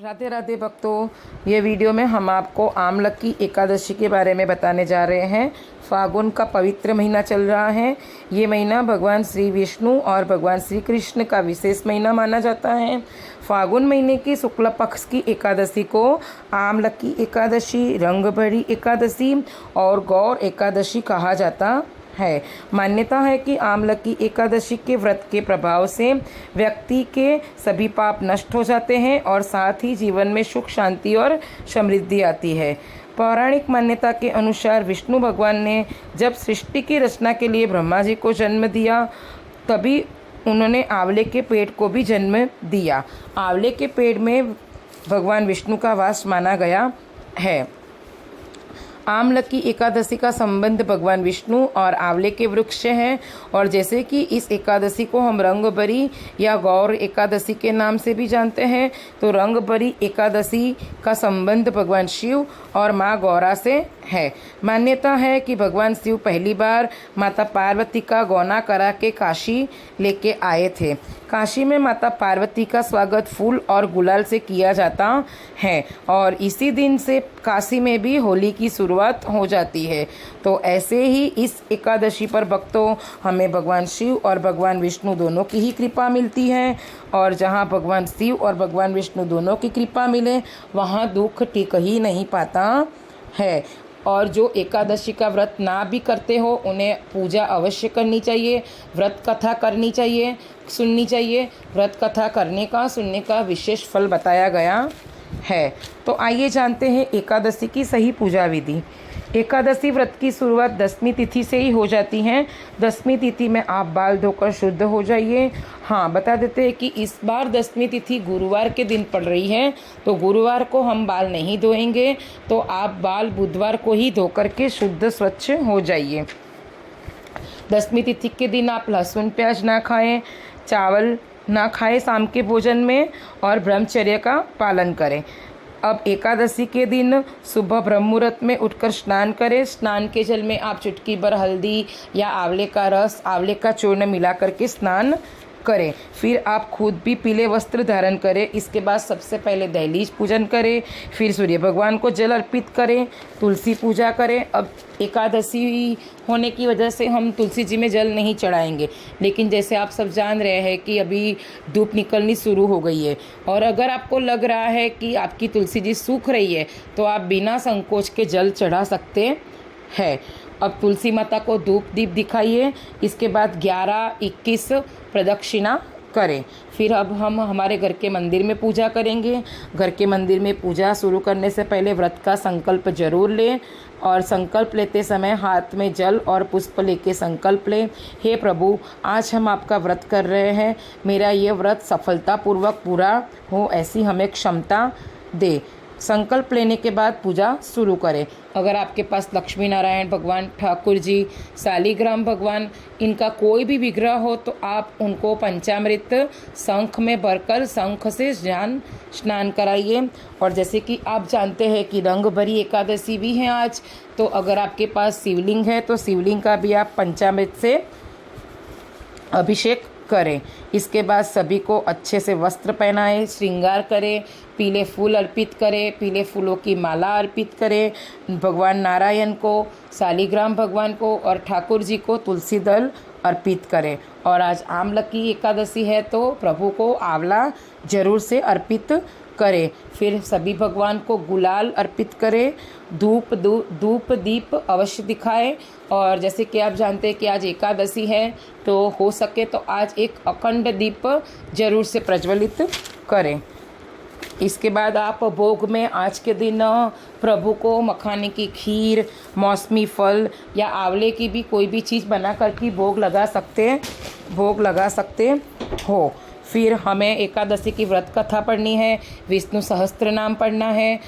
राधे राधे भक्तों, ये वीडियो में हम आपको आमलकी एकादशी के बारे में बताने जा रहे हैं। फागुन का पवित्र महीना चल रहा है। ये महीना भगवान श्री विष्णु और भगवान श्री कृष्ण का विशेष महीना माना जाता है। फागुन महीने की शुक्ल पक्ष की एकादशी को आमलकी एकादशी, रंगभरी एकादशी और गौर एकादशी कहा जाता है। मान्यता है कि आमलकी एकादशी के व्रत के प्रभाव से व्यक्ति के सभी पाप नष्ट हो जाते हैं और साथ ही जीवन में सुख, शांति और समृद्धि आती है। पौराणिक मान्यता के अनुसार विष्णु भगवान ने जब सृष्टि की रचना के लिए ब्रह्मा जी को जन्म दिया, तभी उन्होंने आंवले के पेड़ को भी जन्म दिया। आंवले के पेड़ में भगवान विष्णु का वास माना गया है। आमलकी एकादशी का संबंध भगवान विष्णु और आंवले के वृक्ष से है और जैसे कि इस एकादशी को हम रंगभरी या गौर एकादशी के नाम से भी जानते हैं, तो रंगभरी एकादशी का संबंध भगवान शिव और माँ गौरा से है। मान्यता है कि भगवान शिव पहली बार माता पार्वती का गौना करा के काशी लेके आए थे। काशी में माता पार्वती का स्वागत फूल और गुलाल से किया जाता है और इसी दिन से काशी में भी होली की शुरुआत हो जाती है। तो ऐसे ही इस एकादशी पर भक्तों हमें भगवान शिव और भगवान विष्णु दोनों की ही कृपा मिलती है और जहाँ भगवान शिव और भगवान विष्णु दोनों की कृपा मिले वहाँ दुख टिक ही नहीं पाता है। और जो एकादशी का व्रत ना भी करते हो उन्हें पूजा अवश्य करनी चाहिए, व्रत कथा करनी चाहिए, सुननी चाहिए। व्रत कथा करने का, सुनने का विशेष फल बताया गया है। तो आइए जानते हैं एकादशी की सही पूजा विधि। एकादशी व्रत की शुरुआत दसवीं तिथि से ही हो जाती है। दसवीं तिथि में आप बाल धोकर शुद्ध हो जाइए। हाँ, बता देते हैं कि इस बार दसवीं तिथि गुरुवार के दिन पड़ रही है, तो गुरुवार को हम बाल नहीं धोएंगे, तो आप बाल बुधवार को ही धो करके शुद्ध स्वच्छ हो जाइए। दसवीं तिथि के दिन आप लहसुन प्याज ना खाएं, चावल ना खाएं शाम के भोजन में और ब्रह्मचर्य का पालन करें। अब एकादशी के दिन सुबह ब्रह्म मुहूर्त में उठकर स्नान करें। स्नान के जल में आप चुटकी भर हल्दी या आंवले का रस, आंवले का चूर्ण मिला करके स्नान करें। फिर आप खुद भी पीले वस्त्र धारण करें। इसके बाद सबसे पहले दहलीज पूजन करें, फिर सूर्य भगवान को जल अर्पित करें, तुलसी पूजा करें। अब एकादशी होने की वजह से हम तुलसी जी में जल नहीं चढ़ाएंगे, लेकिन जैसे आप सब जान रहे हैं कि अभी धूप निकलनी शुरू हो गई है और अगर आपको लग रहा है कि आपकी तुलसी जी सूख रही है तो आप बिना संकोच के जल चढ़ा सकते हैं। अब तुलसी माता को धूप दीप दिखाइए। इसके बाद 11-21 प्रदक्षिणा करें। फिर अब हम हमारे घर के मंदिर में पूजा करेंगे। घर के मंदिर में पूजा शुरू करने से पहले व्रत का संकल्प जरूर लें और संकल्प लेते समय हाथ में जल और पुष्प लेके संकल्प लें। हे प्रभु, आज हम आपका व्रत कर रहे हैं, मेरा ये व्रत सफलतापूर्वक पूरा हो ऐसी हमें क्षमता दे। संकल्प लेने के बाद पूजा शुरू करें। अगर आपके पास लक्ष्मी नारायण भगवान, ठाकुर जी, शालिग्राम भगवान, इनका कोई भी विग्रह हो तो आप उनको पंचामृत शंख में भरकर शंख से स्नान कराइए। और जैसे कि आप जानते हैं कि रंगभरी एकादशी भी है आज, तो अगर आपके पास शिवलिंग है तो शिवलिंग का भी आप पंचामृत से अभिषेक करें। इसके बाद सभी को अच्छे से वस्त्र पहनाएं, श्रृंगार करें, पीले फूल अर्पित करें, पीले फूलों की माला अर्पित करें। भगवान नारायण को, शालिग्राम भगवान को और ठाकुर जी को तुलसी दल अर्पित करें। और आज आमलकी एकादशी है तो प्रभु को आंवला जरूर से अर्पित करें। फिर सभी भगवान को गुलाल अर्पित करें, धूप दीप अवश्य दिखाएं। और जैसे कि आप जानते हैं कि आज एकादशी है, तो हो सके तो आज एक अखंड दीप जरूर से प्रज्वलित करें। इसके बाद आप भोग में आज के दिन प्रभु को मखाने की खीर, मौसमी फल या आंवले की भी कोई भी चीज़ बना कर के भोग लगा सकते हो। फिर हमें एकादशी की व्रत कथा पढ़नी है, विष्णु सहस्त्र नाम पढ़ना है,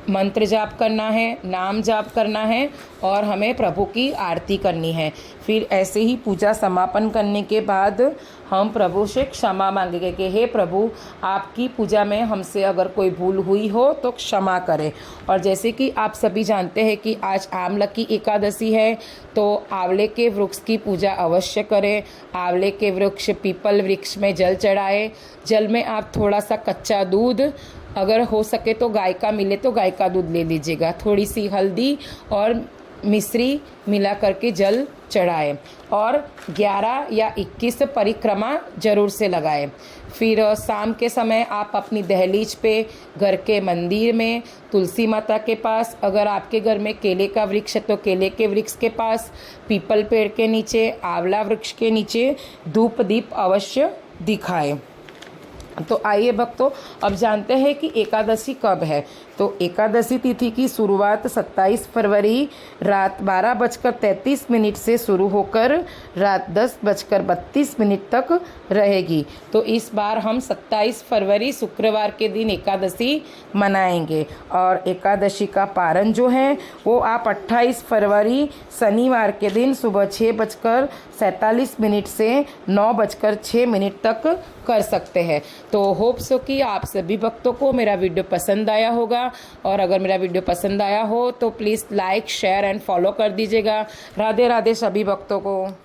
मंत्र जाप करना है, नाम जाप करना है और हमें प्रभु की आरती करनी है। फिर ऐसे ही पूजा समापन करने के बाद हम प्रभु से क्षमा मांगेंगे कि हे प्रभु, आपकी पूजा में हमसे अगर कोई भूल हुई हो तो क्षमा करें। और जैसे कि आप सभी जानते हैं कि आज आमलकी एकादशी है, तो आंवले के वृक्ष की पूजा अवश्य करें। आंवले के वृक्ष, पीपल वृक्ष में जल चढ़ाएं। जल में आप थोड़ा सा कच्चा दूध अगर हो सके तो गाय का मिले तो गाय का दूध ले लीजिएगा। थोड़ी सी हल्दी और मिश्री मिला करके जल चढ़ाएं और 11 या 21 परिक्रमा जरूर से लगाएं। फिर शाम के समय आप अपनी दहलीज पे, घर के मंदिर में, तुलसी माता के पास, अगर आपके घर में केले का वृक्ष है तो केले के वृक्ष के पास, पीपल पेड़ के नीचे, आंवला वृक्ष के नीचे धूप दीप अवश्य दिखाएं। तो आइए भक्तों, अब जानते हैं कि एकादशी कब है। तो एकादशी तिथि की शुरुआत 27 फरवरी रात 12:33 से शुरू होकर रात 10:32 तक रहेगी। तो इस बार हम 27 फरवरी शुक्रवार के दिन एकादशी मनाएंगे और एकादशी का पारण जो है वो आप 28 फरवरी शनिवार के दिन सुबह 6:47 से 9:06 तक कर सकते हैं। तो होप सो कि आप सभी भक्तों को मेरा वीडियो पसंद आया होगा, और अगर मेरा वीडियो पसंद आया हो तो please like, share and follow कर दीजिएगा। राधे राधे सभी भक्तों को।